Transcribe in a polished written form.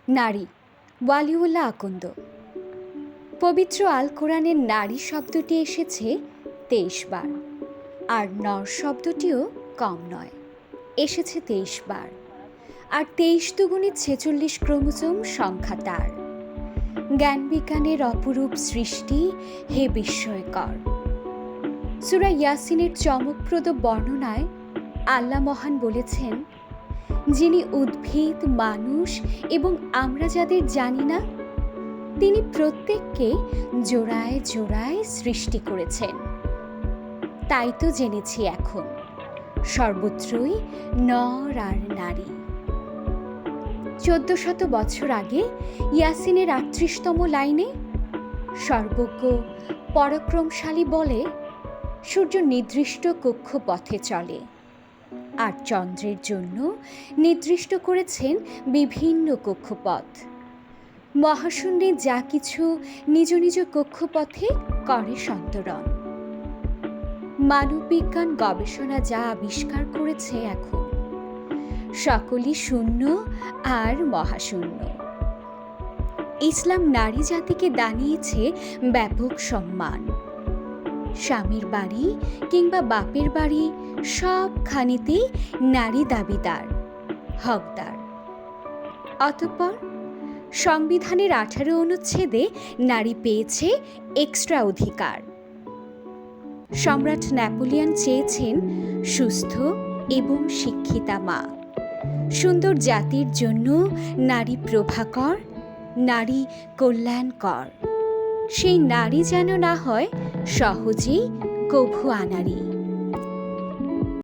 নারী, ওয়ালিউল্লাহ আকন্দ। পবিত্র আল কোরআনের নারী শব্দটি এসেছে 23 বার, আর নর শব্দটিও কম নয়, এসেছে 23 বার। আর 23 দুগুণে 46 ক্রোমোজোম সংখ্যা তার। জ্ঞান বিজ্ঞানের অপরূপ সৃষ্টি, হে বিস্ময়কর। সূরা ইয়াসিনের চমকপ্রদ বর্ণনায় আল্লাহ মহান বলেছেন, যিনি উদ্ভিদ, মানুষ এবং আমরা যাদের জানি না, তিনি প্রত্যেককে জোড়ায় জোড়ায় সৃষ্টি করেছেন। তাই তো জেনেছি এখন সর্বত্রই নর আর নারী। 1400 বছর আগে ইয়াসিনের 38তম লাইনে সর্বজ্ঞ পরাক্রমশালী বলে, সূর্য নির্দিষ্ট কক্ষপথে চলে, আর চন্দ্রের জন্য নির্দিষ্ট করেছেন বিভিন্ন কক্ষপথ। মহাশূন্যে যা কিছু নিজ নিজ কক্ষপথে করে সন্তরণ। মানববিজ্ঞান গবেষণা যা আবিষ্কার করেছে এখন, সকলই শূন্য আর মহাশূন্য। ইসলাম নারী জাতিকে দানিয়েছে ব্যাপক সম্মান। স্বামীর বাড়ি কিংবা বাপের বাড়ি সবখানিতেই নারী দাবিদার, হকদার। অতঃপর সংবিধানের 18 অনুচ্ছেদে নারী পেয়েছে এক্সট্রা অধিকার। সম্রাট নেপোলিয়ন চেয়েছেন সুস্থ এবং শিক্ষিতা মা। সুন্দর জাতির জন্য নারী প্রভাকর, নারী কল্যাণকর। সেই নারী যেন না হয় সহজেই কভু আনাড়ি।